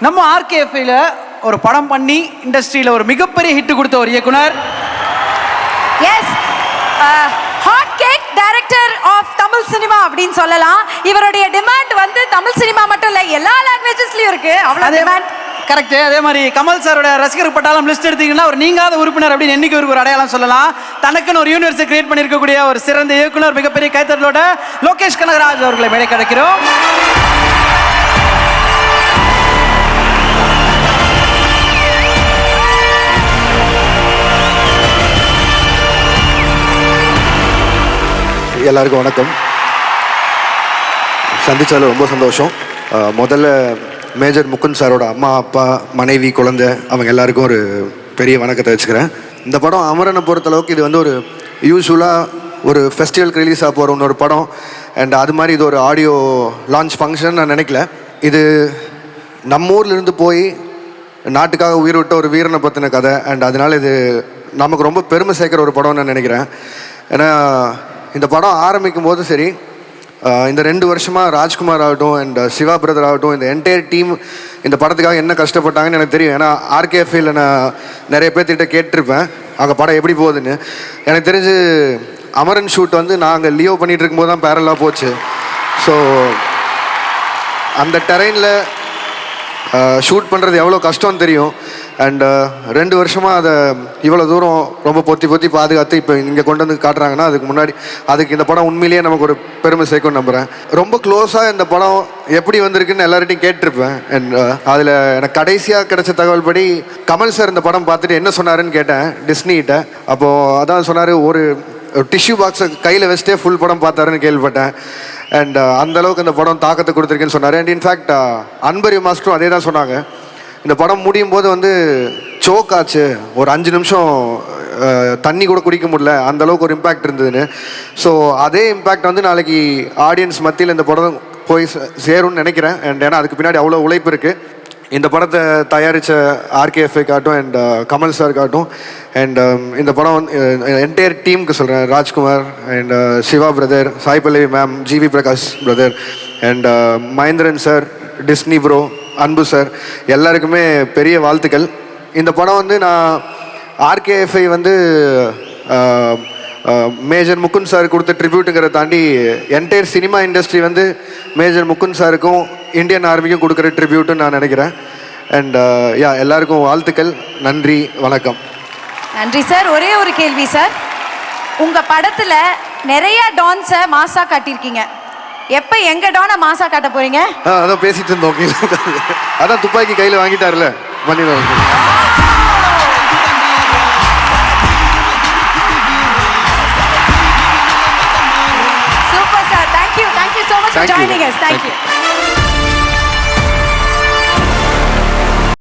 நம்ம ஆர்கேஎஃப்ல ஒரு படம் பண்ணி இண்டஸ்ட்ரியில் ஒரு மிகப்பெரிய ஹிட் கொடுத்த ஒரு இயக்குனர். Yes, hot cake director of Tamil cinema அப்படின்னு சொல்லலாம். இவருடைய டிமாண்ட் வந்து தமிழ் சினிமா மட்டும் இல்லை, எல்லா லாங்குவேஜஸ்லயும் இருக்கு. அவ்வளோ டிமாண்ட். கரெக்ட். அதே மாதிரி கமல் சாரோட ரசிகர் பட்டாளம் லிஸ்ட் எடுத்தீங்கன்னா ஒரு நீங்காத உறுப்பினர் அப்படின்னு என்னைக்கு ஒரு அடையாளம் சொல்லலாம். தனக்குன்னு ஒரு யூனிவர்ஸை கிரியேட் பண்ணியிருக்கக்கூடிய ஒரு சிறந்த இயக்குனர், மிகப்பெரிய கைத்தறலோட லோகேஷ் கனகராஜ் அவர்களை மேடை கிடைக்கிறோம். எல்லாருக்கும் வணக்கம். சந்திச்சாலும் ரொம்ப சந்தோஷம். முதல்ல மேஜர் முகுந்த் சாரோட அம்மா, அப்பா, மனைவி, குழந்தை அவங்க எல்லாருக்கும் ஒரு பெரிய வணக்கத்தை வச்சுக்கிறேன். இந்த படம் அமரனை பொறுத்தளவுக்கு இது வந்து ஒரு யூஸ்வலாக ஒரு ஃபெஸ்டிவலுக்கு ரிலீஸ் ஆக போகிற இன்னொரு படம். அண்ட் அது மாதிரி இது ஒரு ஆடியோ லான்ச் ஃபங்க்ஷன் நான் நினைக்கல. இது நம்ம ஊர்லேருந்து போய் நாட்டுக்காக உயிர் விட்ட ஒரு வீரனை பற்றின கதை. அண்ட் அதனால் இது நமக்கு ரொம்ப பெருமை சேர்க்குற ஒரு படம்னு நான் நினைக்கிறேன். ஏன்னா இந்த படம் ஆரம்பிக்கும் போது சரி, இந்த 2 வருஷமாக ராஜ்குமார் ஆகட்டும் அண்ட் சிவா பிரதர் ஆகட்டும், இந்த என்டையர் டீம் இந்த படத்துக்காக என்ன கஷ்டப்பட்டாங்கன்னு எனக்கு தெரியும். ஏன்னா ஆர்கேஎஃப்ல நான் நிறைய பேர்த்திட்ட கேட்டிருப்பேன் அங்கே படம் எப்படி போகுதுன்னு. எனக்கு தெரிஞ்சு அமரன் ஷூட் வந்து நாங்கள் லியோ பண்ணிகிட்டு இருக்கும்போது தான் பேரலாக போச்சு. ஸோ அந்த டெரெயினில் ஷூட் பண்ணுறது எவ்வளோ கஷ்டம்னு தெரியும். அண்ட் 2 வருஷமாக அதை இவ்வளோ தூரம் ரொம்ப பொத்தி பாதுகாத்து இப்போ இங்கே கொண்டு வந்து காட்டுறாங்கன்னா அதுக்கு இந்த படம் உண்மையிலேயே நமக்கு ஒரு பெருமை சேர்க்கும்னு நம்புகிறேன். ரொம்ப க்ளோஸாக இந்த படம் எப்படி வந்திருக்குன்னு எல்லார்ட்டையும் கேட்டிருப்பேன். அண்ட் அதில் எனக்கு கடைசியாக கிடைச்ச தகவல் படி கமல் சார் இந்த படம் பார்த்துட்டு என்ன சொன்னாருன்னு கேட்டேன் டிஸ்னிகிட்ட. அப்போது அதான் சொன்னார், ஒரு டிஷ்யூ பாக்ஸை கையில் வச்சுட்டே ஃபுல் படம் பார்த்தாருன்னு கேள்விப்பட்டேன். அண்ட் அந்தளவுக்கு இந்த படம் தாக்கத்தை கொடுத்துருக்குன்னு சொன்னார். அண்ட் இன்ஃபேக்ட் அன்பரி மாஸ்டரும் அதே தான் சொன்னாங்க. இந்த படம் முடியும் போது வந்து சோக் ஆச்சு, ஒரு 5 நிமிஷம் தண்ணி கூட குடிக்க முடியல, அந்தளவுக்கு ஒரு இம்பேக்ட் இருந்ததுன்னு. ஸோ அதே இம்பேக்ட் வந்து நாளைக்கு ஆடியன்ஸ் மத்தியில் இந்த படம் போய் சேரும்னு நினைக்கிறேன். அண்ட் ஏன்னா அதுக்கு பின்னாடி அவ்வளோ உழைப்பு இருக்குது. இந்த படத்தை தயாரித்த ஆர்கேஎஃப்ஐ காட்டும் அண்ட் கமல் சார் காட்டும். அண்ட் இந்த படம் வந்து என்டையர் டீமுக்கு சொல்கிறேன், Rajkumar and Siva brother, Sai Pallavi ma'am, GV Prakash brother and Mahendran sir, Disney bro, Anbu sir, எல்லாருக்குமே பெரிய வாழ்த்துக்கள். இந்த படம் வந்து நான் ஆர்கேஎஃப்ஐ வந்து மேஜர் முகுந்த் சார் கொடுத்த ட்ரிபியூட்டுங்கிறத தாண்டி என்டையர் சினிமா இண்டஸ்ட்ரி வந்து மேஜர் முகுந்த் சாருக்கும் இந்தியன் ஆர்மிக்கும் கொடுக்குற ட்ரிபியூட்டுன்னு நான் நினைக்கிறேன். அண்ட் எல்லாருக்கும் வாழ்த்துக்கள். நன்றி, வணக்கம். நன்றி சார். ஒரே ஒரு கேள்வி சார், உங்கள் படத்தில் நிறைய டான்ஸை மாசா காட்டியிருக்கீங்க, எப்போ எங்க டானை மாசா காட்ட போறீங்க? அதான் பேசிட்டு இருந்தோம். அதான் துப்பாக்கி கையில் வாங்கிட்டார்ல மணிதான். Super sir, thank you so much for joining us. Thank you.